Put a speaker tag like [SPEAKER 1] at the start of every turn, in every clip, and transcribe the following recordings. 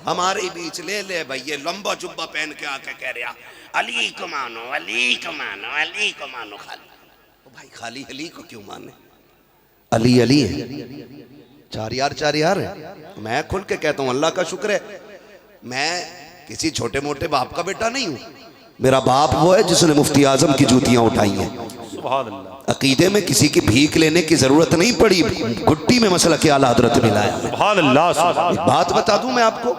[SPEAKER 1] हमारे बीच ले ले भाई, ये लंबा जुब्बा पहन के आके कह रहा अली को मानो, अली को मानो, अली को मानो। खाली ओ भाई, खाली अली को क्यों माने? अली अली है, चार यार है। मैं खुल के कहता हूँ अल्लाह का शुक्र है, मैं किसी छोटे मोटे बाप का बेटा नहीं हूँ। मेरा बाप वो है जिसने मुफ्ती आजम की जूतियां उठाई हैं। सुभान अल्लाह। अकीदे में किसी की भीख लेने की जरूरत नहीं पड़ी, घुट्टी में मसला के आला हजरत मिलाया। सुभान अल्लाह। एक बात बता दूं मैं आपको,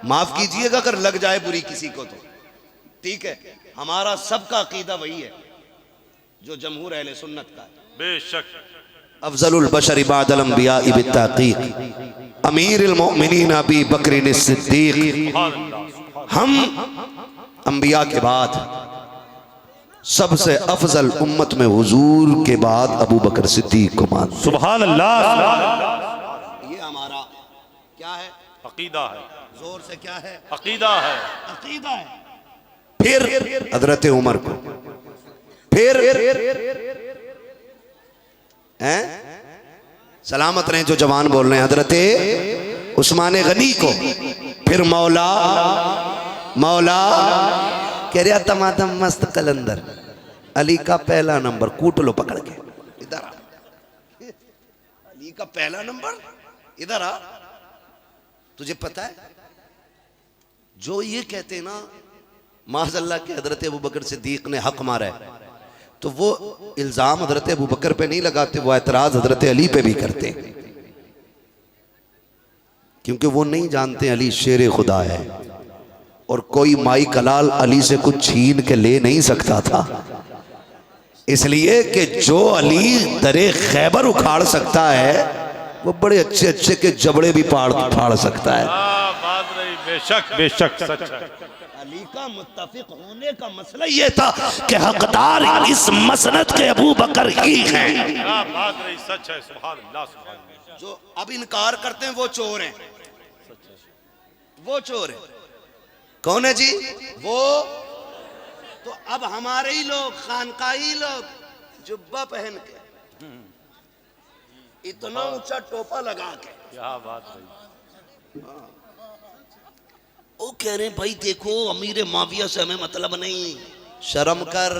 [SPEAKER 1] माफ कीजिएगा अगर लग जाए बुरी किसी को तो, ठीक है, हमारा सबका अकीदा वही है जो जमहूर अहले सुन्नत का है। बेशक अफजलुल बशर इबादल अंबिया बित्तहकीक अमीरुल मोमिनीन अबी बकर सिद्दीक। हम अंबिया के बाद सबसे अफजल उम्मत में हुजूर के बाद अबू बकर सिद्दीक को मान। सुभान अल्लाह। ये हमारा क्या है? अकीदा है। जोर से क्या है? अकीदा है। अकीदा है। फिर हजरत उमर को, फिर हैं सलामत रहे जो जवान बोल रहे हैं, हजरत उस्मान गनी को, फिर मौला कह रहा तमातम मस्त कलंदर, अली का पहला नंबर, कूट लो पकड़ के, इधर आ, अली का पहला नंबर, इधर आ। तुझे पता है जो ये कहते ना माज़अल्लाह के हजरत अबू बकर सिद्दीक ने हक मारा है, तो वो इल्जाम हजरत अबू बकर पे नहीं लगाते, वो एतराज हजरत अली पे भी करते हैं, क्योंकि वो नहीं जानते अली शेर खुदा है और कोई माई कलाल अली से कुछ छीन के ले नहीं सकता था, इसलिए कि जो अली दरे खैबर उखाड़ सकता है वो बड़े अच्छे अच्छे के जबड़े भी फाड़ सकता है। बात रही, बेशक बेशक सच है। अली का मुत्तफिक होने का मसला ये था कि हकदार इस मसनद के अबू बकर ही हैं। बात रही, सच है। सुभान अल्लाह, सुभान अल्लाह। जो अब इनकार करते हैं वो चोर हैं, वो चोर है। कौन है जी? वो तो अब हमारे ही लोग, खानकाही लोग, जुब्बा पहन के, इतना ऊंचा टोपा लगा के, क्या बात है। वो कह रहे भाई देखो अमीर माविया से हमें मतलब नहीं, शर्म कर।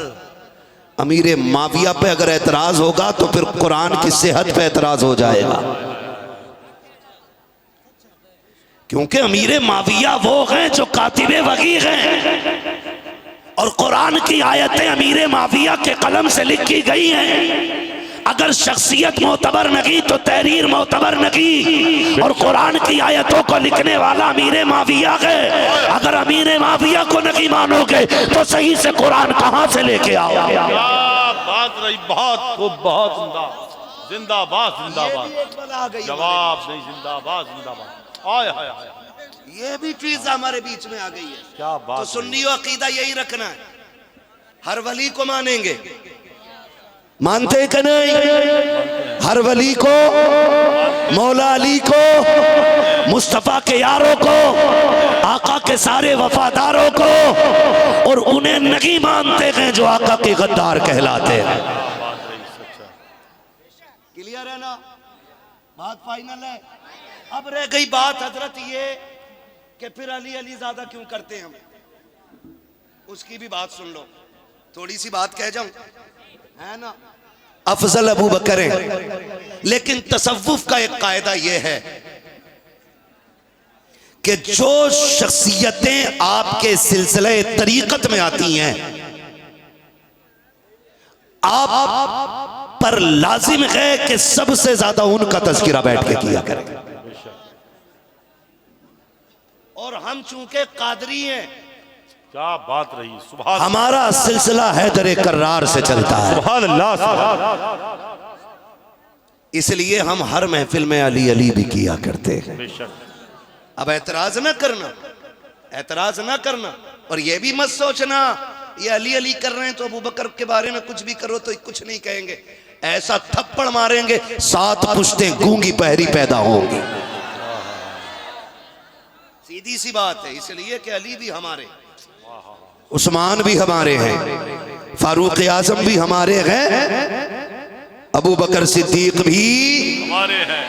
[SPEAKER 1] अमीर माविया पे अगर एतराज होगा तो फिर कुरान की सेहत पे एतराज हो जाएगा, क्योंकि अमीर माविया वो हैं जो कातिबे वगी हैं और कुरान की आयतें अमीर माविया के कलम से लिखी गई हैं। अगर शख्सियत मोतबर नहीं तो तहरीर मोतबर नहीं, और कुरान की आयतों को लिखने वाला अमीर माविया है। अगर अमीर माविया को नहीं मानोगे तो सही से कुरान कहां से लेके आओ? बात रही, बहुत खूब, बहुत जिंदाबाद, जिंदाबाद। जवाब नहीं, जिंदाबाद, जिंदाबाद। आय हाय हाय, ये भी चीज हमारे बीच में आ गई है। क्या बात। तो सुन्नियों अकीदा यही रखना है, हर वली को मानेंगे, मानते कि नहीं? हर वली को, मौला अली को, मुस्तफा के यारों को, आका के सारे वफादारों को, और उन्हें नहीं मानते हैं जो आका के गद्दार कहलाते हैं। क्लियर है ना? बात फाइनल है। अब रह गई बात हजरत ये कि फिर अली अली ज्यादा क्यों करते हैं हम, उसकी भी बात सुन लो। थोड़ी सी बात कह जाऊं, है ना? अफजल अबू बकर है, लेकिन तसव्वुफ का एक कायदा यह है कि जो शख्सियतें आपके सिलसिले तरीकत में आती हैं, आप पर लाजिम है कि सबसे ज्यादा उनका तज़किरा बैठ के किया करें। और हम चूंकि कादरी हैं, क्या बात रही, सुभान, हमारा सिलसिला हैदर कर्रार से चलता है। सुभान अल्लाह। इसलिए हम हर महफिल में अली अली भी किया करते हैं। अब एतराज ना करना, एतराज ना करना, और ये भी मत सोचना ये अली अली कर रहे हैं तो अबू बकर के बारे में कुछ भी करो तो कुछ नहीं कहेंगे। ऐसा थप्पड़ मारेंगे 7 पुश्तें गूंगी पहरी पैदा होंगी। सीधी सी बात है। इसलिए कि अली भी हमारे, उस्मान भी हमारे हैं, फारूक आजम भी हमारे हैं, अबू बकर सिद्दीक भी हमारे हैं।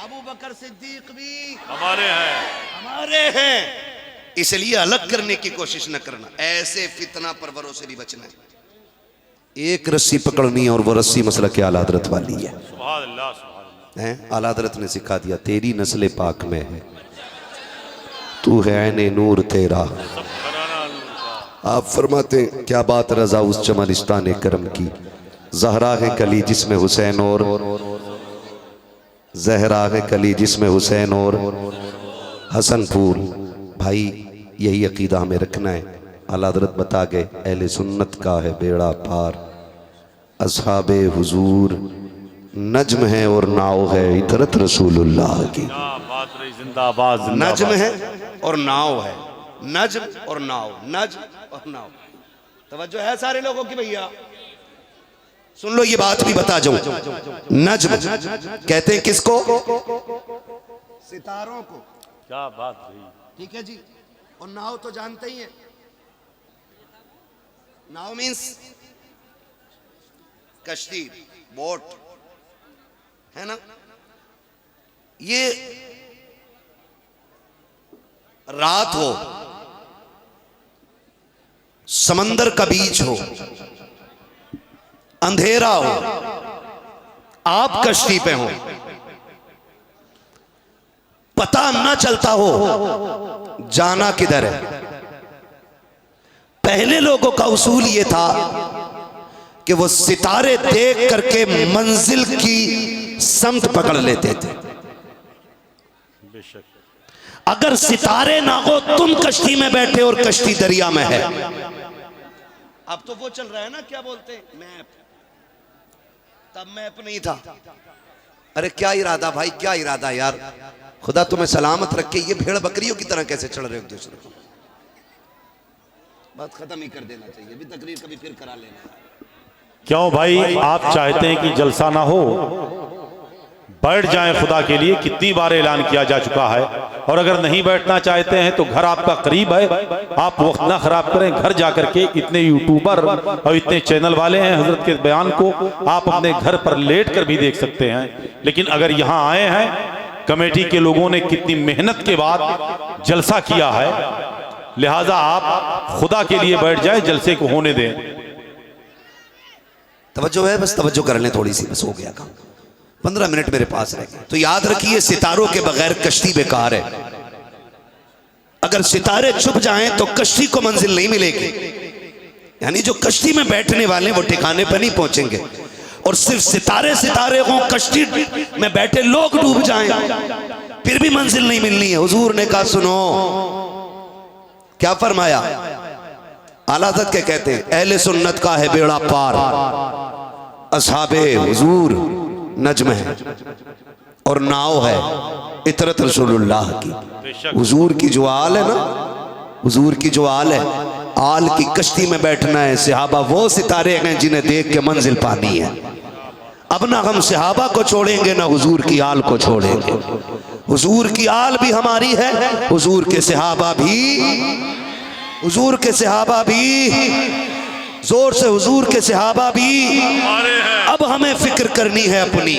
[SPEAKER 1] अबू बकर सिद्दीक भी
[SPEAKER 2] हमारे हैं।
[SPEAKER 1] हमारे हैं। इसलिए अलग करने की कोशिश न करना, ऐसे फितना परवरों से भी बचना है। एक रस्सी पकड़नी है और वो रस्सी मसला के आला हज़रत वाली है।
[SPEAKER 2] सुभान अल्लाह, सुभान अल्लाह।
[SPEAKER 1] हैं आला हज़रत ने सिखा दिया, तेरी नस्ल पाक में है, तू है ऐने नूर तेरा। आप फरमाते हैं क्या बात रजा उस चमनिस्तान करम की, ज़हरा है कली जिसमें हुसैन और ज़हरा है कली जिसमें हुसैन और हसन फूल। भाई यही अकीदा हमें रखना है। आला हज़रत बता गए अहले सुन्नत का है बेड़ा पार, असहाबे हुजूर नज्म है और नाव है इतरत रसूलुल्लाह की।
[SPEAKER 2] जिंदाबाद,
[SPEAKER 1] नज्म है और नाव है, नज्म और नाव, नज्म और नाव। तवज्जो है सारे लोगों की भैया, सुन लो ये बात भी बता जाऊं। नज्म कहते हैं किसको? सितारों को।
[SPEAKER 2] क्या बात हुई।
[SPEAKER 1] ठीक है जी। और नाव तो जानते ही हैं, नाव मीन्स कश्ती, बोट, है ना। ये रात हो, समंदर का बीच हो, अंधेरा हो, आप कश्ती पे हो, पता न चलता हो जाना किधर है। पहले लोगों का उसूल ये था कि वो सितारे देख करके मंजिल की समत पकड़ लेते थे। अगर सितारे ना हो, तुम कश्ती में बैठे और कश्ती दरिया में है। अब तो वो चल रहा है ना, क्या बोलते हैं, मैप। तब मैप नहीं था। अरे क्या इरादा भाई, क्या इरादा यार, खुदा तुम्हें सलामत रखे। ये भेड़ बकरियों की तरह कैसे चढ़ रहे हो एक दूसरे को। बात खत्म ही कर देना चाहिए, भी तकरीर कभी फिर करा लेना।
[SPEAKER 2] क्यों भाई, आप चाहते हैं कि जलसा ना हो, बैठ जाएं खुदा के लिए। कितनी बार ऐलान किया जा चुका है। और अगर नहीं बैठना चाहते हैं तो घर आपका करीब है, आप वक्त ना खराब करें। घर जाकर के इतने यूट्यूबर और इतने चैनल वाले हैं, हजरत के बयान को आप अपने घर पर लेट कर भी देख सकते हैं। लेकिन अगर यहाँ आए हैं, कमेटी के लोगों ने कितनी मेहनत के बाद जलसा किया है, लिहाजा आप खुदा के लिए बैठ जाए, जलसे को होने दें।
[SPEAKER 1] तवज्जो है, बस तवज्जो कर लें थोड़ी सी, बस हो गया काम। 15 मिनट मेरे पास रह गए। तो याद रखिए, सितारों के बगैर कश्ती बेकार है। अगर सितारे छुप जाएं तो कश्ती को मंजिल नहीं मिलेगी। यानी जो कश्ती में बैठने वाले वो ठिकाने पर नहीं पहुंचेंगे। और सिर्फ सितारे सितारे हों, कश्ती में बैठे लोग डूब जाएं, फिर भी मंजिल नहीं मिलनी है। हुजूर ने कहा सुनो, क्या फरमाया? आला हज़रत के कहते हैं अहले सुन्नत का है बेड़ा पार, असहाबे हुजूर नज्म है और नाव है इतरत रसूलुल्लाह की। हुजूर की जो आल है ना, हुजूर की जो आल है, आल की कश्ती में बैठना है। सहाबा वो सितारे हैं जिन्हें देख के मंजिल पानी है। अब ना हम सहाबा को छोड़ेंगे, ना हुजूर की आल को छोड़ेंगे। हुजूर की आल भी हमारी है, हुजूर के सहाबा भी, हुजूर के सहाबा भी, जोर से हुजूर के सहाबा भी। अब हमें फिक्र करनी है अपनी।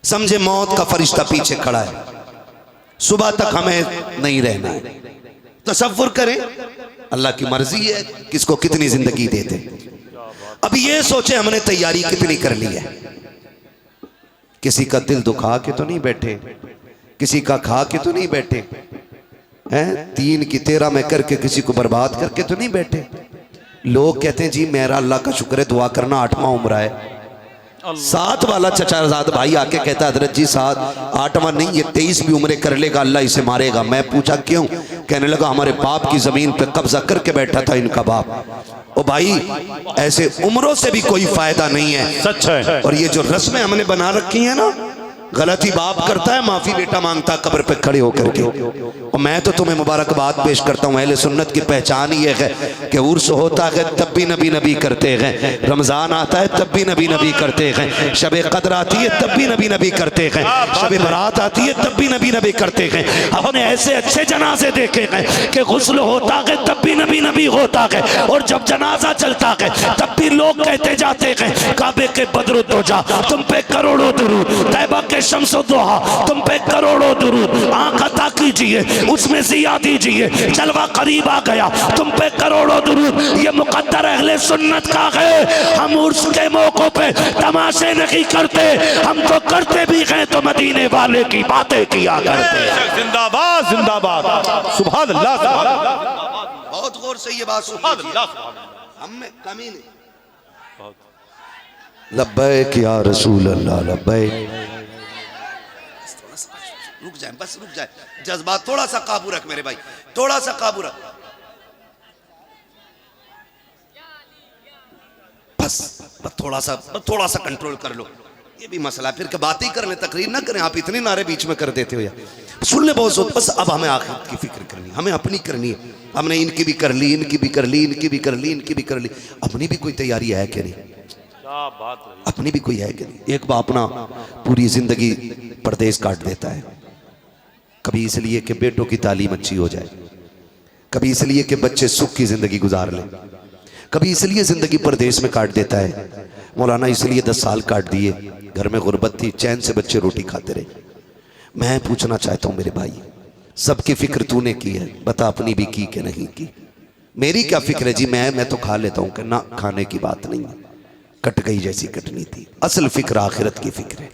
[SPEAKER 1] समझे मौत का फरिश्ता पीछे खड़ा है, सुबह तक हमें नहीं रहना है। तसव्वुर करें, अल्लाह की मर्जी है किसको कितनी जिंदगी देते। अभी ये सोचे हमने तैयारी कितनी कर ली है। किसी का दिल दुखा के तो नहीं बैठे, किसी का खा के तो नहीं बैठे हैं, 3 की 13 में करके किसी को बर्बाद करके तो नहीं बैठे। लोग कहते हैं जी मेरा अल्लाह का शुक्र है, दुआ करना 8वां उम्र है। 7 वाला चचाजाद भाई आके कहता है हजरत जी 7 8वां नहीं, ये 23 भी उम्र कर लेगा, अल्लाह इसे मारेगा। मैं पूछा क्यों? कहने लगा हमारे बाप की जमीन पे कब्जा करके बैठा था इनका बाप। ओ भाई, ऐसे उम्रों से भी कोई फायदा नहीं है।
[SPEAKER 2] सच है।
[SPEAKER 1] और ये जो रस्में हमने बना रखी है ना, गलती बाप करता है, माफी बेटा मांगता कब्र पे खड़े होकर के। और मैं तो तुम्हें मुबारकबाद पेश करता हूँ। अहले सुन्नत की पहचान ये है कि उर्स होता है तब भी नबी नबी करते हैं, रमजान आता है तब भी नबी नबी करते हैं, शब कद्र आती है तब भी नबी नबी करते हैं, शब बरात आती है तब भी नबी नबी करते हैं। हमने ऐसे अच्छे जनाजे देखे हैं कि गुस्ल होता है तब भी नबी नबी होता है, और जब जनाजा चलता है तब भी लोग कहते जाते हैं काबे के बदरुद हो जा, तुम पे करोड़ों दुरूद, तैबा के सूरत शम्सुद्दुहा, तुम पे करोड़ों दुरूद, आंख अता कीजिए, उसमें जिया दीजिए, जलवा करीब आ गया, तुम पे करोड़ों दुरूद। ये मुकद्दर अहले सुन्नत का है। हम उर्स के मौकों पे तमाशे नहीं करते, हम तो करते भी हैं तो मदीने वाले की बातें किया करते।
[SPEAKER 2] जिंदाबाद जिंदाबाद, सुभान अल्लाह सुभान अल्लाह।
[SPEAKER 1] बहुत गौर से ये बात सुनिए, हम में कमी नहीं। लब्बैक या रसूल अल्लाह लब्बैक। रुक जाए, बस रुक जाए, जज्बात थोड़ा सा काबू रख मेरे भाई, थोड़ा सा काबू रख, बस थोड़ा सा कंट्रोल कर लो। ये भी मसला, फिर बात ही करने तकरीर ना करें, आप इतने नारे बीच में कर देते हो यार। सुन ले बहुत सोच, बस अब हमें आखिरत की फिक्र करनी, हमें अपनी करनी है। हमने इनकी भी कर ली, इनकी भी कर ली, इनकी भी कर ली, इनकी भी कर ली, अपनी भी कोई तैयारी है कि नहीं? क्या बात है, अपनी भी कोई है कि नहीं? एक बाप अपना पूरी जिंदगी परदेश काट देता है, कभी इसलिए कि बेटों की तालीम अच्छी हो जाए, कभी इसलिए कि बच्चे सुख की जिंदगी गुजार लें, कभी इसलिए जिंदगी परदेश में काट देता है। मौलाना इसलिए 10 साल काट दिए, घर में गुर्बत थी, चैन से बच्चे रोटी खाते रहे। मैं पूछना चाहता हूं मेरे भाई, सबकी फिक्र तूने की है, बता अपनी भी की कि नहीं की? मेरी क्या फिक्र है जी, मैं तो खा लेता हूं कि ना, खाने की बात नहीं है, कट गई जैसी कटनी थी। असल फिक्र आखिरत की फिक्र है,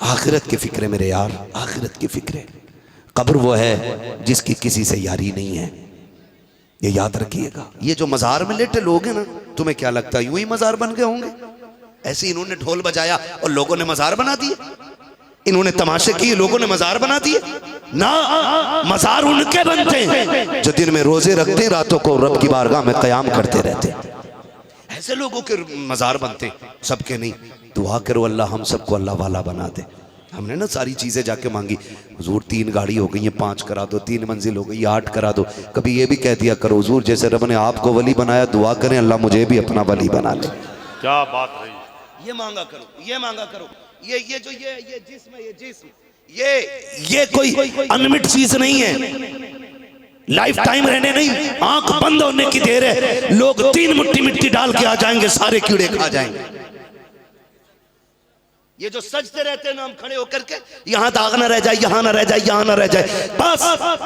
[SPEAKER 1] आखिरत की फिक्र है मेरे यार, आखिरत की फिक्र है। कब्र वो है जिसकी किसी से यारी नहीं है, ये याद रखिएगा। ये जो मजार में लेटे लोग हैं ना, तुम्हें क्या लगता है यूं ही मजार बन गए होंगे? ऐसे इन्होंने ढोल बजाया और लोगों ने मजार बना दिए, इन्होंने तमाशे किए, लोगों ने मजार बना दिए ना। मजार उनके बनते हैं जो दिन में रोजे रखते, रातों को रब की बारगाह में कयाम करते रहते। ऐसे लोगों के मजार बनते, सबके नहीं। दुआ करो अल्लाह हम सबको अल्लाह वाला बना दे। हमने ना सारी चीज़ें जाके मांगी, हुजूर 3 गाड़ी हो गई है, 5 करा दो, 3 मंजिल हो गई, 8 करा दो। कभी ये भी कह दिया करो हुजूर जैसे रब ने आपको वली बनाया, दुआ करें अल्लाह मुझे भी अपना वली बना ले।
[SPEAKER 2] क्या बात है,
[SPEAKER 1] ये मांगा करो, ये मांगा करो। ये जो ये जिस्म, ये जिस्म, ये कोई अनलिमिटेड चीज नहीं है, लाइफ टाइम रहने नहीं, आंख बंद होने की देर है। लोग 3 मुट्ठी मिट्टी डाल के आ जाएंगे, सारे कीड़े खा जाएंगे। ये जो सजते रहते हैं ना, हम खड़े होकर के, यहाँ दाग ना रह जाए, यहाँ ना रह जाए, यहाँ ना रह जाए, बस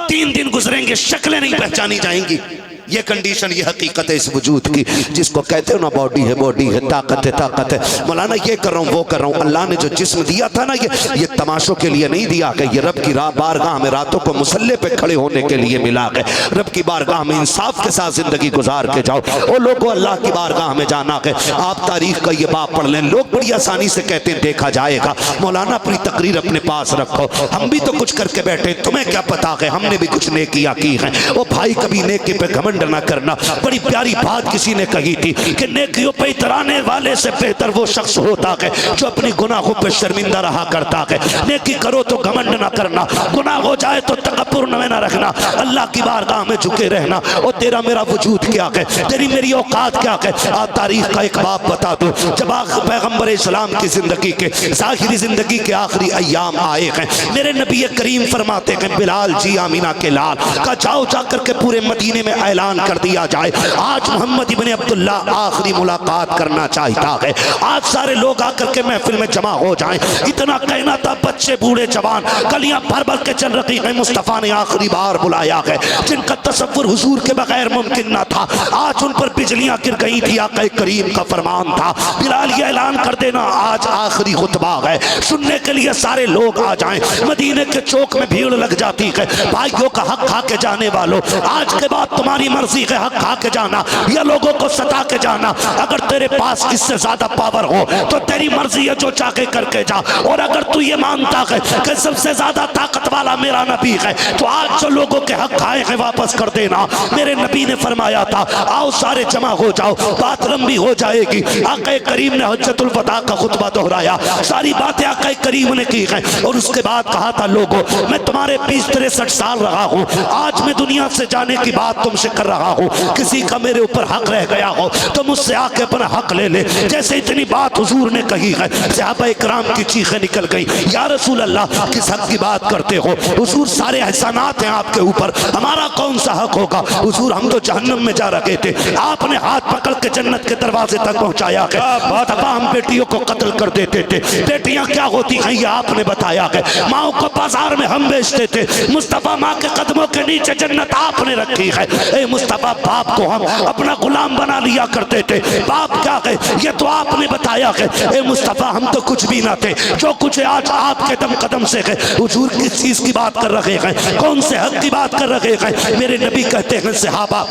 [SPEAKER 1] 3 दिन गुजरेंगे, शक्लें नहीं पहचानी जाएंगी। ये कंडीशन, ये हकीकत है इस वजूद की, जिसको कहते हो ना बॉडी है, बॉडी है, ताकत है, ताकत है। मौलाना ये कर रहा हूँ, वो कर रहा हूँ। अल्लाह ने जो जिस्म दिया था ना, ये तमाशों के लिए नहीं दिया कि ये रब की बारगाह में रातों को मुसल्ले पे खड़े होने के लिए मिला है। रब की बारगाह में इंसाफ के साथ जिंदगी गुजार के जाओ। और लोगों अल्लाह की बारगाह में जाना है। आप तारीख का ये बाप पढ़ लें, लोग बड़ी आसानी से कहते हैं देखा जाएगा। मौलाना अपनी तकरीर अपने पास रखो, हम भी तो कुछ करके बैठे, तुम्हें क्या पता है हमने भी कुछ नेकियां की हैं। वो भाई कभी नेकी पे घमंड ना करना। बड़ी प्यारी बात किसी ने कही थी कि नेकियों पे इतराने वाले से बेहतर वो शख्स होता है जो अपनी गुनाहों पे शर्मिंदा रहा करता है। नेकी करो तो घमंड ना करना, गुनाह हो जाए तो तकब्बुर में ना रखना, अल्लाह की बारगाह में झुके रहना। और तेरा मेरा वजूद क्या है, तेरी मेरी औकात क्या है। आप तारीख का एक बाप बता दो, जब पैगंबर इस्लाम की जिंदगी के ज़ाहिरी जिंदगी के आखिरी अय्याम आए हैं, मेरे नबी करीम फरमाते हैं बिलाल जी आमीना के लाल का जाओ जाकर के पूरे मदीने में ऐलान कर दिया जाए, आज मोहम्मद इब्ने अब्दुल्ला आखिरी मुलाकात करना चाहता है। आज सारे लोग आकर के महफिल में जमा हो जाएं। इतना कहना था, बच्चे बूढ़े जवान गलियां भर भर के चल रही है। मुस्तफा ने आखिरी बार बुलाया है, जिनका तसव्वुर हुजूर के बगैर मुमकिन ना था। आज उन पर बिजलियां गिर गई थी, आका करीम का फरमान था बिलाल ये ऐलान कर देना आज आखिरी खुतबा है, सुनने के लिए सारे लोग आ जाएं। मदीने के चौक में भीड़ लग जाती है। भाइयों का हक खा के जाने वालों, आज के बाद तुम्हारी मर्जी है, हक खा के जाना या लोगों को सता के जाना। अगर तेरे पास इससे ज्यादा पावर हो तो तेरी मर्जी है, जो चाहे करके जा। और अगर तू ये मानता है कि सबसे ज्यादा ताकत वाला मेरा नबी है, तो आज जो लोगों के हक खाए हैं वापस कर देना। मेरे नबी ने फरमाया था, आओ सारे जमा हो जाओ, बात लंबी हो जाएगी। आका करीम ने हज्जतुल वदा का खुतबा दोहराया, सारी बातें आका करीम ने की है। और उसके बाद कहा था, लोगों मैं तुम्हारे 20-63 साल रहा हूँ, आज मैं दुनिया से जाने की बात तुमसे कर कर रहा हूँ, किसी का मेरे ऊपर हक रह गया हो तो मुझसे आके अपना हक ले ले। जैसे इतनी बात हुजूर ने कही है, सहाबा इकराम की चीखें निकल गई, या रसूल अल्लाह किस हक की बात करते हो हुजूर, सारे एहसानात हैं आपके ऊपर, हमारा कौन सा हक होगा हुजूर, हम तो जहन्नम में जा रहे थे, आपने हाथ पकड़ के जन्नत के दरवाजे तक पहुंचाया है, बहुत दफा हम बेटियों को कत्ल कर देते थे, बेटियां क्या होती हैं ये आपने बताया है, माओ को बाजार में हम बेचते थे, मुस्तफा माँ के कदमों के नीचे जन्नत आपने रखी है। ए मुस्तफा, बाप को हम अपना गुलाम बना लिया करते थे, बाप क्या है ये तो आपने बताया है। ए मुस्तफा, हम तो कुछ भी ना थे, जो कुछ आज आपके दम कदम से है। हुजूर किस चीज की बात कर रहे हैं, कौन से हक की बात कर रहे हैं? मेरे नबी कहते हैं सहाबा,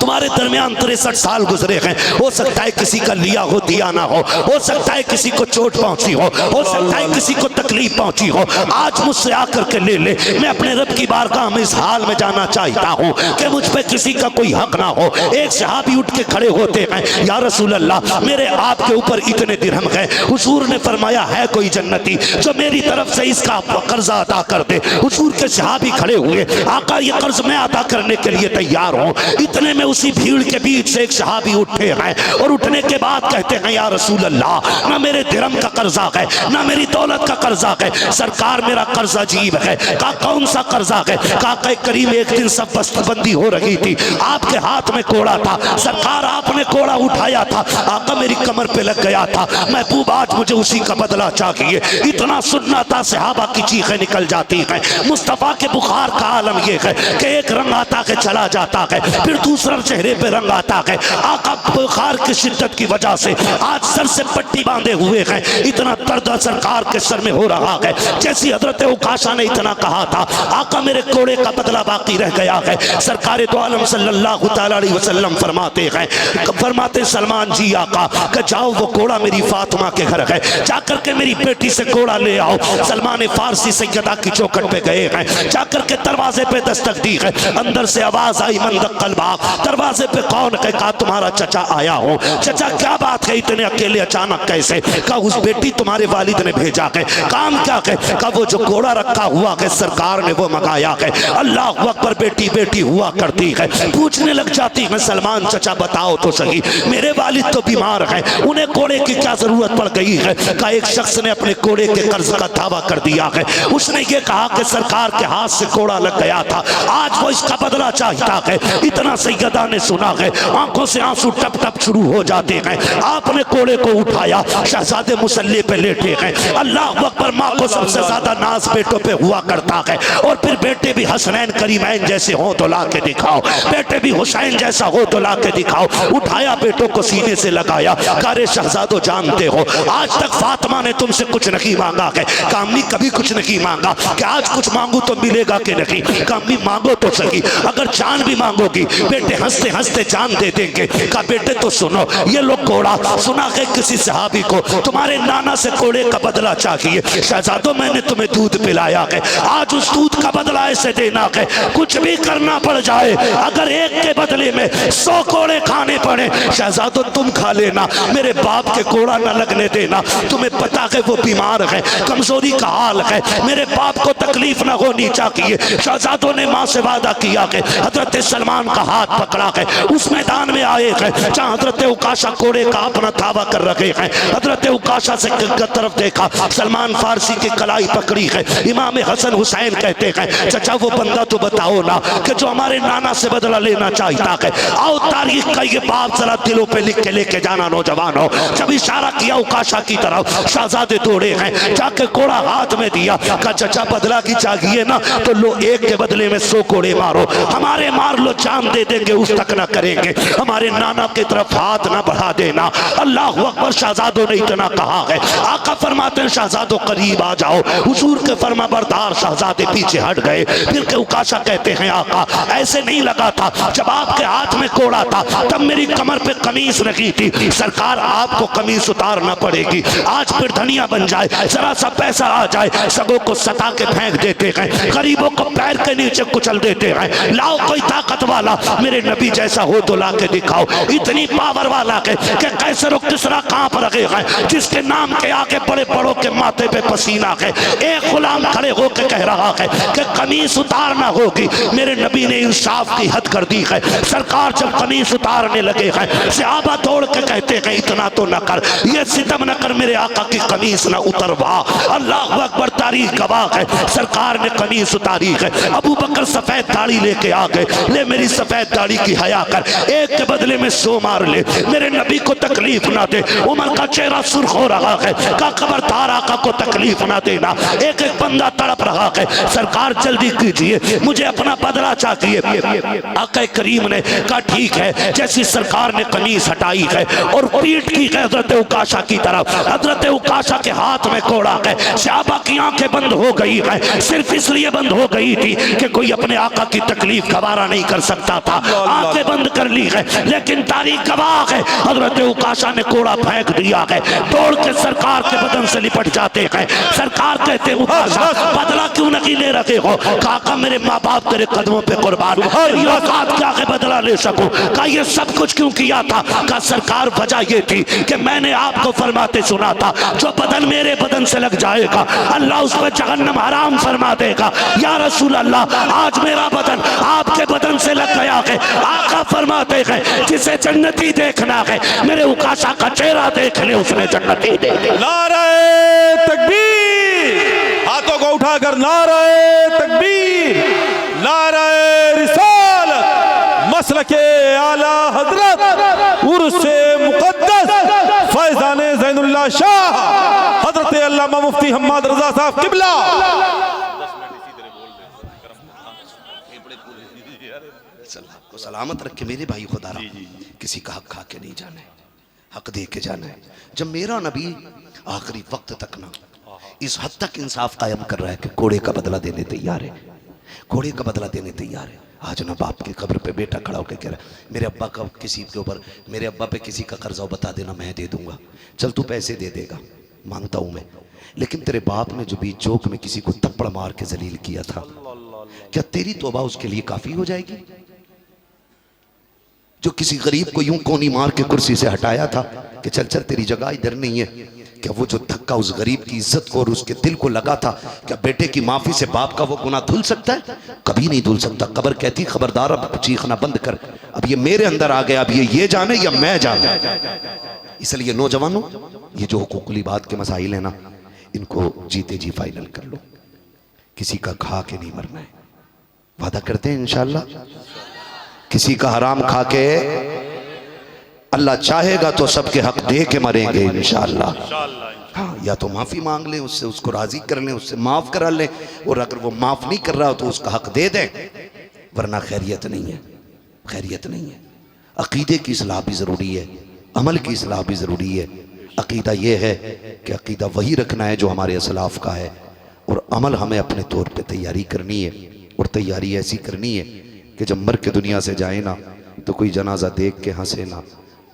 [SPEAKER 1] तुम्हारे दरमियान 63 साल गुजरे हैं, हो सकता है किसी का लिया हो दिया ना हो सकता है किसी को चोट पहुंची हो सकता है किसी को तकलीफ पहुंची हो, आज मुझसे आकर के ले ले, मैं अपने रब की बारगाह में इस हाल में जाना चाहता हूँ कि मुझ पे किसी का कोई हक ना हो। एक सहाबी उठ के खड़े होते हैं, या रसूल अल्लाह, मेरे आपके ऊपर इतने दिरहम है। हुजूर ने फरमाया है कोई जन्नती जो मेरी तरफ से इसका कर्जा अदा कर दे। हुजूर के सहाबी खड़े हुए, आका ये कर्ज मैं अदा करने के लिए तैयार हूँ। इतने में उसी भीड़ के बीच से एक सहाबी उठे हैं और उठने के बाद कहते हैं, या रसूल अल्लाह, ना मेरे दिरहम का कर्जा है ना मेरी दौलत का कर्जा है, सरकार मेरा कर्जा अजीब है। का कौन सा कर्जा है? का करीब एक दिन सब बस्तेबंदी हो रही थी, आपके हाथ में कोड़ा था, सरकार आपने कोड़ा उठाया था, आका मेरी कमर पे लग गया था, महबूब आज मुझे उसी का बदला चाहिए। इतना सुनना था, सहाबा की चीखें निकल जाती हैं। मुस्तफा के बुखार का आलम यह है कि एक रंग आता है चला जाता है, फिर दूसरा चेहरे पे रंग आता है। आका बुखार की शिद्दत की वजह से आज सर से पट्टी बांधे हुए हैं, इतना दर्द सरकार के सर में हो रहा है। जैसी हजरत उकाशा ने इतना कहा था, आका मेरे कोड़े का बदला बाकी रह गया है। सरकार दो आलम सल्लल्लाहु अलैहि वसल्लम फरमाते सलमान जी आका कि जाओ वो कोड़ा मेरी फातिमा के घर है, जाकर के मेरी बेटी से कोड़ा ले आओ। सलमान फारसी सैयदा की चौखट पे गए हैं, जाकर के दरवाजे पे दस्तक दी है, अंदर से आवाज आई, मन दक्कल बाप, दरवाजे पे कौन है? कहा तुम्हारा चचा आया हो। चचा क्या बात है, इतने अकेले अचानक कैसे? कहा उस बेटी तुम्हारे वालिद ने भेजा है। काम क्या है? कहा वो जो कोड़ा रखा हुआ है सरकार ने वो मंगाया है। अल्लाह अकबर, बेटी बेटी हुआ करती है। पूछने लग जाती है, सलमान चचा बताओ तो सही, मेरे वालिद तो बीमार हैं, उन्हें कोड़े की क्या जरूरत पड़ गई है? का एक शख्स ने अपने कोड़े के कर्ज का दावा कर दिया है, उसने ये कहा कि सरकार के हाथ से कोड़ा लग गया था, आज वो इसका बदला चाहता है। इतना सैयदा ने सुना है, आंखों से आंसू टप टप शुरू हो जाते हैं। आपने कोड़े को उठाया, शहजादे मुसल्ले पे लेटे हैं। अल्लाह अकबर, माँ को सबसे ज्यादा नाज बेटों पे हुआ करता है, और फिर बेटे भी हसनैन करीमैन जैसे हो तो ला के दिखाओ, बेटे भी हुसैन जैसा हो तो ला के दिखाओ। उठाया, बेटों को सीने से लगाया, कारे शहजादो जानते हो आज तक फातिमा ने तुमसे कुछ नहीं मांगा है? कामनी कभी कुछ नहीं मांगा कि आज कुछ मांगू तो मिलेगा कि नहीं? कामनी मांगो तो सही, अगर जान भी मांगोगी बेटे हंसते हंसते जान दे देंगे। का बेटे तो सुनो, ये लोग कोड़ा सुना है किसी सहाबी को, तुम्हारे नाना से कोड़े का बदला चाहिए। शहजादों मैंने तुम्हें दूध पिलाया है, आज उस दूध का बदला ऐसे देना है, कुछ भी करना पड़ जाए, अगर एक के बदले में 100 कोड़े खाने पड़े, शहजादों तुम खा लेना, मेरे बाप के कोड़ा न लगने देना। तुम्हें पता है वो बीमार है, कमजोरी का हाल है, मेरे बाप को तकलीफ न होनी चाहिए। शहजादों ने माँ से वादा किया कि हजरत सलमान का हाथ पकड़ा है, उस मैदान में आए हैं जहाँ हजरत उकाशा कोड़े का अपना धावा कर रखे हैं। हजरत उकाशा से तरफ देखा, सलमान फारसी की कलाई पकड़ी है। इमाम हसन हुसैन कहते हैं, चचा वो बंदा तो बताओ ना कि जो हमारे नाना से बदला लेना चाहता है, आओ तारीख का ये बाप जरा दिलों पे लिख के लेके जाना नौजवानों। जब इशारा किया उकाशा की तरफ, शहजादे दौड़े हैं, जाके कोड़ा हाथ में दिया, कहा चचा बदला की चाहिए ना तो लो, एक के बदले में 100 कोड़े मारो, हमारे मार लो, जान दे देंगे, उस तक ना करेंगे, हमारे नाना की तरफ हाथ ना बढ़ा देना। अल्लाह अकबर, शहजादों ने इतना कहा है। आका फरमाते हैं, शहजादों करीब आ जाओ। हुजूर के फरमा बरदार शहजादे पीछे हट गए। फिर के उकाशा कहते हैं, आका ऐसे नहीं लगा था, जब आपके हाथ में कोड़ा था तब मेरी कमर पे कमीज रखी थी, सरकार आपको कमीज उतारना पड़ेगी, आज फिर धनिया बन जाए, जरा सा पैसा आ जाए, सबों को सता के फेंक देते हैं, गरीबों को पैर के नीचे कुचल देते हैं। लाओ कोई ताकत वाला, मेरे नबी जैसा हो तो ला के दिखाओ, इतनी पावर वाला है कि कैसर और किसरा कांप रहे हैं, जिसके नाम के आगे बड़े बड़ों के माथे पे पसीना है। एक गुलाम खड़े होकर कह रहा है कि कमीज उतारना होगी। मेरे नबी ने इंसाफ इंसाफ की हद कर दी है। सरकार जब कमीज उतारने लगे हैं, सहाबा दौड़ के कहते हैं इतना तो न कर, ये सितम न कर, मेरे आका की कमीज न उतरवा। अल्लाह अकबर, तारीख गवाह है। सरकार ने कमीज उतारी है। अबू बकर सफेद दाढ़ी लेके आ गए, ले मेरी सफेद दाढ़ी की हया कर, एक के बदले में 100 मार ले, मेरे नबी को तकलीफ ना दे। उमर का चेहरा सुर्ख हो रहा है, का खबरदार आका को तकलीफ ना देना। एक एक बंदा तड़प रहा है, सरकार जल्दी कीजिए, मुझे अपना बदला चाहिए। आका करीम ने कहा ठीक है। जैसी सरकार ने कमीज हटाई है और पीठ की हजरत उकाशा की तरफ, हजरत उकाशा के हाथ में कोड़ा है। सहाबा की आंखें बंद हो गई है, सिर्फ इसलिए बंद हो गई थी कि कोई अपने आका की तकलीफ गवारा नहीं कर सकता था। आंखें बंद कर ली है, लेकिन तारीख गवाह है, हजरत उकाशा ने कोड़ा फेंक दिया है। दौड़ के सरकार के बदन से लिपट जाते हैं। सरकार कहते उकाशा, बदला क्यों नहीं ले रहे हो? काका मेरे माँ बाप तेरे कदमों पे कुर्बान, तेरी औकात क्या है बदला ले सकूं? का ये सब कुछ क्यों किया था? का सरकार वजह ये थी कि मैंने आपको फरमाते सुना था, जो बदन मेरे बदन से लग जाएगा अल्लाह उस पर जहन्नम हराम फरमा देगा। या रसूल अल्लाह, आज मेरा बदन आपके बदन से लग गया है। आका फरमाते हैं जिसे जन्नती देखना है, मेरे उकाशा का चेहरा देख ले, उसने जन्नती देख।
[SPEAKER 2] नारे तकबीर, हाथों को उठाकर नारे तकबीर, नारे रिसालत, मसलके आला हजरत उर्से मुकद्दस फैजाने ज़ैनुल्लाह शाह हजरत अल्लामा मुफ्ती हम्माद रजा साहब किबला।
[SPEAKER 1] आपको सलामत रखे मेरे भाई खुदा, किसी का हक खा के नहीं जाना है, हक दे के जाना है। जब मेरा नबी आखिरी वक्त तक ना इस हद तक इंसाफ कायम कर रहा है कि घोड़े का बदला देने तैयार है, घोड़े का बदला देने तैयार है। आज ना बाप की कब्र पे बेटा खड़ा होकर कह रहा है मेरे अब्बा का किसी के ऊपर, मेरे अब्बा पे किसी का कर्जा बता देना, मैं दे दूंगा, चल तू पैसे दे देगा, मांगता हूं मैं। लेकिन तेरे बाप ने जो बीच चौक में किसी को थप्पड़ मार के जलील किया था, क्या तेरी तौबा उसके लिए काफी हो जाएगी? जो किसी गरीब को यूं कोनी मार के कुर्सी से हटाया था कि चल चल तेरी जगह इधर नहीं है, क्या वो जो धक्का उस गरीब की इज्जत को और उसके दिल को लगा था, क्या बेटे की माफी से बाप का वो गुनाह धुल सकता है? कभी नहीं धुल सकता। कब्र कहती खबरदार अब चीखना बंद कर, अब ये मेरे अंदर आ गया, अब ये जाने या मैं जाने। इसलिए नौजवानों, ये जो हुकूकुल इबाद के मसाइल है ना, इनको जीते जी फाइनल कर लो। किसी का खा के नहीं मरना है, वादा करते हैं इंशाअल्लाह। किसी का हराम खा के, अल्लाह चाहेगा तो सबके हक दे के मरेंगे इंशाअल्लाह। हाँ, या तो माफी मांग लें उससे, उसको राजी कर लें, उससे माफ करा लें, और अगर वो माफ नहीं कर रहा हो तो उसका हक दे दें, वरना खैरियत नहीं है, खैरियत नहीं है। अकीदे की इस्लाह भी ज़रूरी है, अमल की इस्लाह भी ज़रूरी है। अकीदा ये है कि अकीदा वही रखना है जो हमारे असलाफ का है, और अमल हमें अपने तौर पे तैयारी करनी है, और तैयारी ऐसी करनी है कि जब मर के दुनिया से जाए ना तो कोई जनाजा देख के हंसे ना,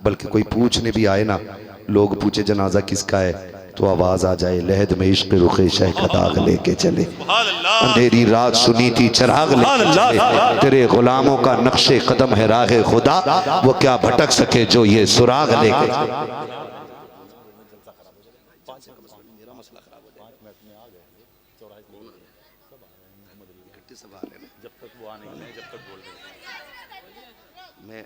[SPEAKER 1] बल्कि कोई पूछने भी आए ना, लोग पूछे जनाजा किसका है, तो आवाज आ जाए लहद में इश्क रुखे शह का दाग लेके चले, अंधेरी रात सुनी थी चिराग लेके चले, तेरे गुलामों का नक्शे कदम है राह खुदा, वो क्या भटक सके जो ये सुराग लेके। मैं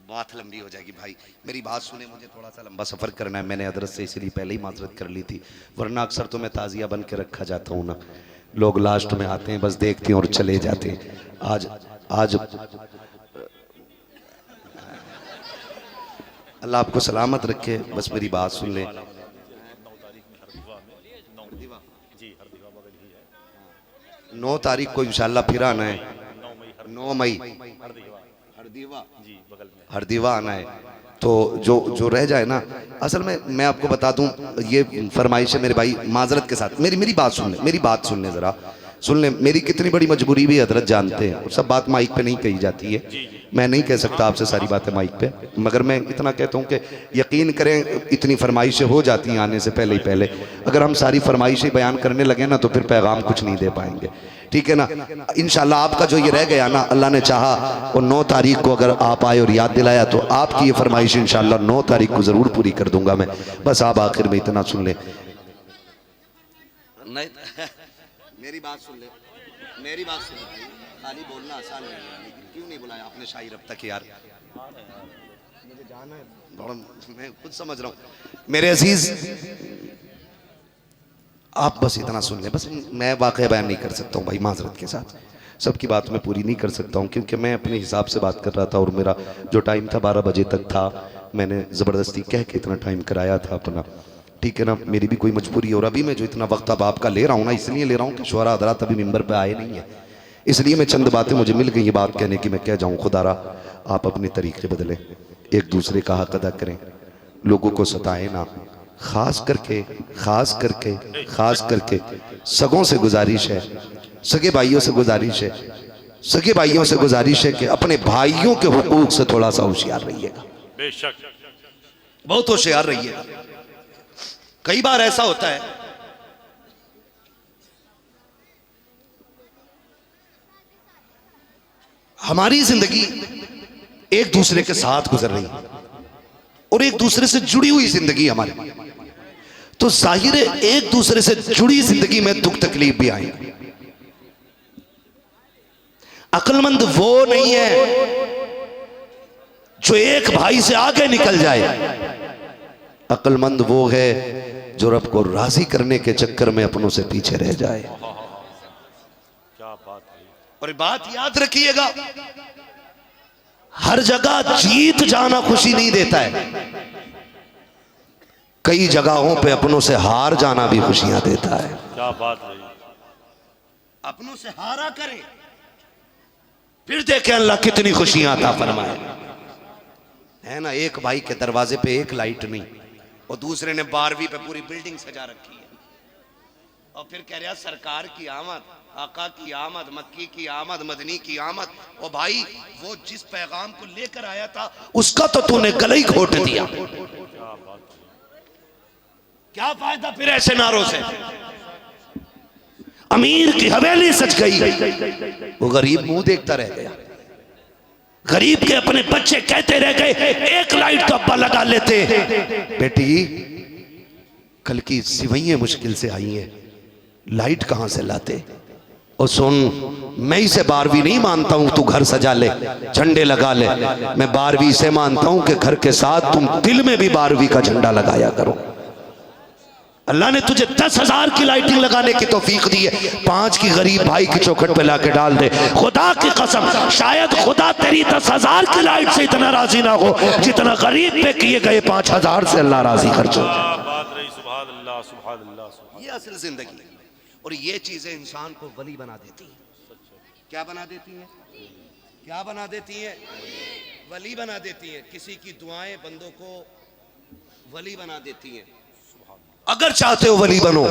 [SPEAKER 1] बात लंबी हो जाएगी भाई, मेरी बात सुने, मुझे थोड़ा सा लंबा सफ़र करना है। मैंने हजरत से इसलिए पहले ही माजरत कर ली थी, वरना अक्सर तो मैं ताज़िया बन के रखा जाता हूँ ना, लोग लास्ट में आते हैं बस देखते हैं और चले जाते हैं। आज अल्लाह आपको सलामत रखे, बस मेरी बात सुन ले। 9 तारीख को इंशाल्लाह फिर आना है, 9 मई हरदीवा आना है। तो जो रह जाए ना, असल में मैं आपको बता दूं, ये फरमाइश है मेरे भाई, माजरत के साथ मेरी बात सुन ले, मेरी बात सुन ले ज़रा, सुन ले, मेरी कितनी बड़ी मजबूरी भी हजरत जानते हैं, और सब बात माइक पे नहीं कही जाती है, मैं नहीं कह सकता आपसे सारी बातें माइक पे, मगर मैं इतना कहता हूँ कि यकीन करें इतनी फरमाइशें हो जाती हैं आने से पहले ही पहले, अगर हम सारी फरमाइशें बयान करने लगे ना तो फिर पैगाम कुछ नहीं दे पाएंगे, ठीक है ना। इंशाल्लाह आपका जो ये रह गया ना, अल्लाह ने चाहा और 9 तारीख को अगर आप आए और याद दिलाया तो आपकी ये फरमाइश इंशाल्लाह 9 तारीख को ज़रूर पूरी कर दूंगा मैं। बस आप आखिर में इतना सुन ले, नहीं मेरी बात सुन ले, मेरी बात सुन ले, खाली बोलना आसान नहीं है, लेकिन क्यों नहीं बुलाया आपने शाही अब तक यार? मुझे जाना है, बड़ा मैं खुद समझ रहा हूँ। मेरे अजीज, आप बस इतना सुन लें, बस मैं वाक़या बयान नहीं कर सकता हूँ भाई, माजरत के साथ सबकी बात मैं पूरी नहीं कर सकता हूँ, क्योंकि मैं अपने हिसाब से बात कर रहा था और मेरा जो टाइम था 12 बजे तक था, मैंने ज़बरदस्ती कह के इतना टाइम कराया था अपना, ठीक है ना, मेरी भी कोई मजबूरी। और अभी मैं जो इतना वक्त अब आपका ले रहा हूँ ना, इसलिए ले रहा हूँ कि शुरा हज़रात अभी मिंबर पे आए नहीं है, इसलिए मैं चंद बातें मुझे मिल गई ये बात कहने की, मैं कह जाऊँ। खुदारा आप अपने तरीके बदलें, एक दूसरे का हक अदा करें, लोगों को सताएं ना, खास करके सगों से गुजारिश है, सगे भाइयों से गुजारिश है, सगे भाइयों से गुजारिश है कि अपने भाइयों के हुकूक से थोड़ा सा होशियार रहिएगा,
[SPEAKER 2] बेशक
[SPEAKER 1] बहुत होशियार रहिएगा। कई बार ऐसा होता है हमारी जिंदगी एक दूसरे के साथ गुजर रही है और एक दूसरे से जुड़ी हुई जिंदगी हमारी, तो जाहिर है एक दूसरे से जुड़ी जिंदगी में दुख तकलीफ भी आएंगे। अक्लमंद वो नहीं है जो एक भाई से आगे निकल जाए, अक्लमंद वो है जो रब को राजी करने के चक्कर में अपनों से पीछे रह जाए।
[SPEAKER 2] क्या बात है।
[SPEAKER 1] और बात याद रखिएगा, हर जगह जीत जाना खुशी नहीं देता है, कई जगहों पे अपनों से हार जाना भी खुशियां देता है।
[SPEAKER 2] क्या बात है।
[SPEAKER 1] अपनों से हारा करें, फिर देखें अल्लाह कितनी खुशियां अता फरमाए। है ना, एक भाई के दरवाजे पे एक लाइट नहीं और दूसरे ने 12वीं पे पूरी बिल्डिंग सजा रखी है, और फिर कह रहा सरकार की आमद, आका की आमद, मक्की की आमद, मदनी की आमद। और भाई वो जिस पैगाम को लेकर आया था उसका तो तूने गला ही घोट दिया। क्या फायदा फिर ऐसे नारों से? अमीर की हवेली सज गई, वो गरीब मुंह देखता रह गया। गरीब के अपने बच्चे कहते रह गए, एक लाइट तो अब्बा लगा लेते। बेटी कल की सिवैयां मुश्किल से आई हैं, लाइट कहां से लाते? और सुन, मैं इसे 12वीं नहीं मानता हूं तू घर सजा ले, झंडे लगा ले, मैं 12वीं से मानता हूं कि घर के साथ तुम दिल में भी 12वीं का झंडा लगाया करो। अल्लाह ने तुझे 10,000 की लाइटिंग लगाने की तौफीक दी है, 5 की गरीब भाई की चौखट पे लाके डाल दे। खुदा की कसम, शायद खुदा तेरी 10,000 की लाइट से इतना राजी ना हो जितना गरीब पे किए गए 5,000 से अल्लाह राजी कर जो। ये असल जिंदगी, और ये चीजें इंसान को वली बना देती हैं। क्या बना देती हैं? क्या बना देती हैं? वली बना देती हैं। किसी की दुआएं बंदों को वली बना देती हैं। अगर चाहते हो वली बनो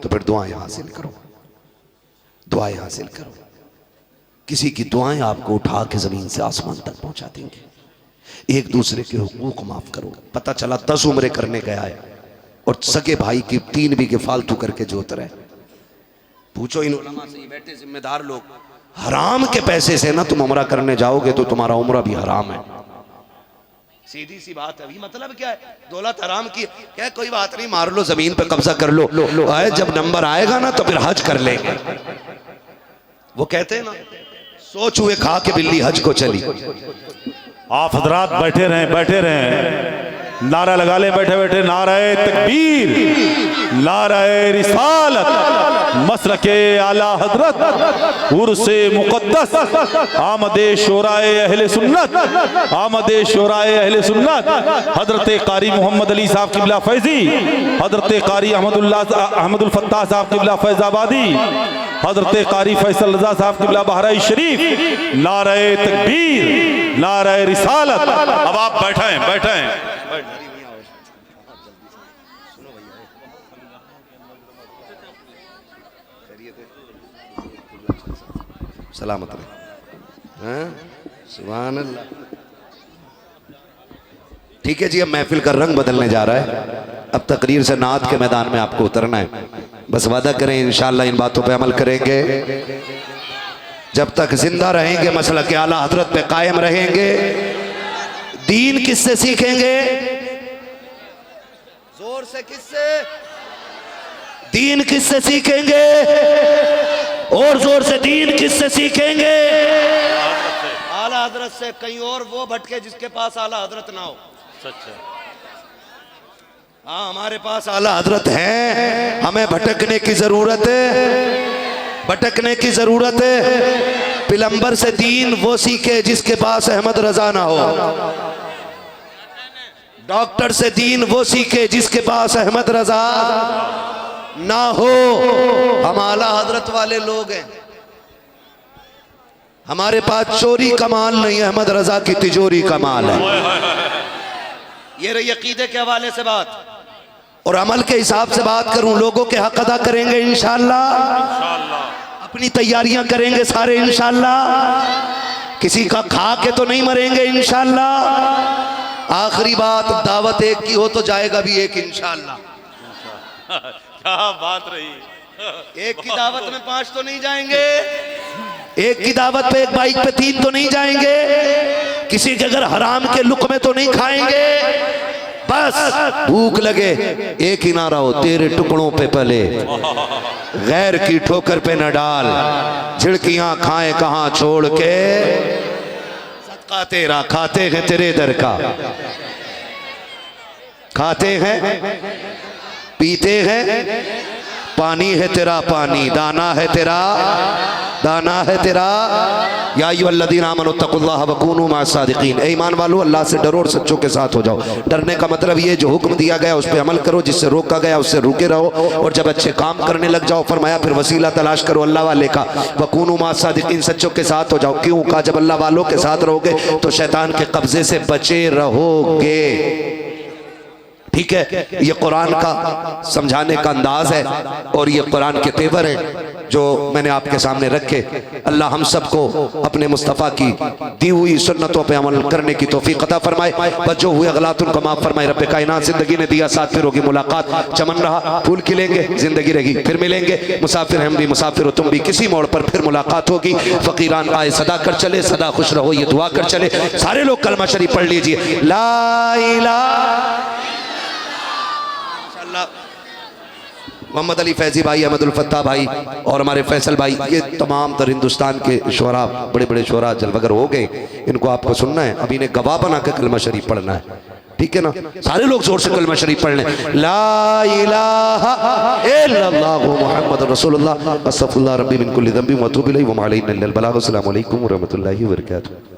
[SPEAKER 1] तो फिर दुआएं हासिल करो, दुआएं हासिल करो। किसी की दुआएं आपको उठा के जमीन से आसमान तक पहुंचा देंगे। एक दूसरे के हुकूक माफ करो। पता चला 10 उम्रें करने गया है और सगे भाई की 3 बीघे फालतू करके जोत रहे। पूछो इन उलमा से, बैठे जिम्मेदार लोग, हराम के पैसे से ना तुम उम्रा करने जाओगे तो तुम्हारा उम्रा भी हराम है। सीधी सी बात है। अभी मतलब क्या है? दौलत हराम की क्या? कोई बात नहीं, मार लो, जमीन पे कब्जा कर लो, जब नंबर आएगा ना तो फिर हज कर लेंगे। वो कहते हैं ना, सो चूहे खा के बिल्ली हज को चली।
[SPEAKER 2] आप हजरात बैठे रहें, नारा लगा ले बैठे बैठे, नाराए तकबीर, नाराए रिसालत, मसलके आला हजरत, उर्से मुकद्दस, आमदे शोराए अहले सुन्नत, आमदे शोराए अहले सुन्नत, हजरत कारी मोहम्मद अली साहब किबला फैजी, हजरत कारी अहमदुल फत्ताह साहब किबला फैजाबादी, हजरत कारी फैसल रजा साहब किबला बहराई शरीफ, नाराए तकबीर, नाराए रिसालत। अब आप बैठे
[SPEAKER 1] सलामत रहे। सुभान अल्लाह। ठीक है जी, अब महफिल का रंग बदलने जा रहा है। अब तकरीर से नात के मैदान में आपको उतरना है। बस वादा करें इंशाअल्लाह इन बातों पे अमल करेंगे। जब तक जिंदा रहेंगे मसला के आला हजरत पे कायम रहेंगे। दीन किससे सीखेंगे? जोर से किससे? दीन किससे सीखेंगे? और जोर से, दीन किससे सीखेंगे? आला हजरत से। कहीं और वो भटके जिसके पास आला हजरत ना हो।
[SPEAKER 2] सच है।
[SPEAKER 1] हाँ, हमारे पास आला हजरत है, हमें भटकने की जरूरत है, भटकने की जरूरत है। पिलंबर से दीन वो सीखे जिसके पास अहमद रजा ना हो। डॉक्टर से दीन वो सीखे जिसके पास अहमद रजा ना हो। हम आला हजरत वाले लोग हैं, हमारे पास चोरी का माल नहीं है, अहमद रजा की तिजोरी का माल है। ये रही अकीदे के हवाले से बात। और अमल के हिसाब से बात करूं, लोगों के हक अदा करेंगे इंशाअल्लाह, अपनी तैयारियां करेंगे सारे इंशाअल्लाह, किसी का खा के तो नहीं मरेंगे इंशाअल्लाह। आखिरी बात, दावत एक की हो तो जाएगा भी एक इंशाअल्लाह।
[SPEAKER 2] क्या बात रही।
[SPEAKER 1] एक की दावत में 5 तो नहीं जाएंगे, एक की दावत पे एक बाइक पे 3 तो नहीं जाएंगे, किसी के अगर हराम के लुक में तो नहीं खाएंगे। बस भूख लगे एक ही नारा हो, तेरे टुकड़ों पे पले, गैर की ठोकर पे न डाल, झिड़कियां खाएं कहां छोड़ के, सदका तेरा खाते हैं तेरे दर का, खाते हैं पीते हैं, पानी है तेरा पानी, दाना है तेरा दाना है तेरा। या अय्युहल्लज़ीना आमनू तक़ुल्लाह व कूनू मअस-सादिक़ीन। ईमान वालों, अल्लाह से डरो और सच्चों के साथ हो जाओ। डरने का मतलब ये, जो हुक्म दिया गया उस पर अमल करो, जिससे रोका गया उससे रुके रहो, और जब अच्छे काम करने लग जाओ, फरमाया फिर वसीला तलाश करो अल्लाह वाले का। व कूनू मअस-सादिक़ीन, सच्चों के साथ हो जाओ। क्यों कहा? जब अल्लाह वालों के साथ रहोगे तो शैतान के कब्जे से बचे रहोगे। ठीक है, ये कुरान का समझाने का अंदाज है और ये कुरान के तेवर है जो मैंने आपके सामने रखे। अल्लाह हम सबको अपने मुस्तफ़ा की दी हुई सुन्नतों पे अमल करने की तौफीक अता फरमाए। बच्चों हुए गलातुन को माफ फरमाए। रब्बे कायनात जिंदगी ने दिया, साथ फिर होगी मुलाकात, चमन रहा फूल खिलेंगे, जिंदगी रहेगी फिर मिलेंगे। मुसाफिर हम भी, मुसाफिर हो तुम भी, किसी मोड़ पर फिर मुलाकात होगी। फकीरान आए सदा कर चले, सदा खुश रहो ये दुआ कर चले। सारे लोग कलमा शरीफ पढ़ लीजिए, ला इलाहा मोहम्मद अली फैजी भाई, अहमदुल फत्ता भाई और हमारे फैसल भाई, ये तमाम तर हिंदुस्तान के शुरा, बड़े बड़े शुरा जलवगर हो गए। इनको आपको सुनना है, अभी इन्हें गवाह बना के कलमा शरीफ पढ़ना है। ठीक है ना? सारे लोग जोर से कलमा शरीफ पढ़ लें, ला इलाहा इल्लल्लाह मुहम्मद रसूलुल्लाह, अस्तगफिरुल्लाह रब्बी मिन कुल्ली ज़ंबि व अतूबु इलैहि व मा अलैना इल्लल बलाग। अस्सलामु अलैकुम व रहमतुल्लाहि व बरकातुहू।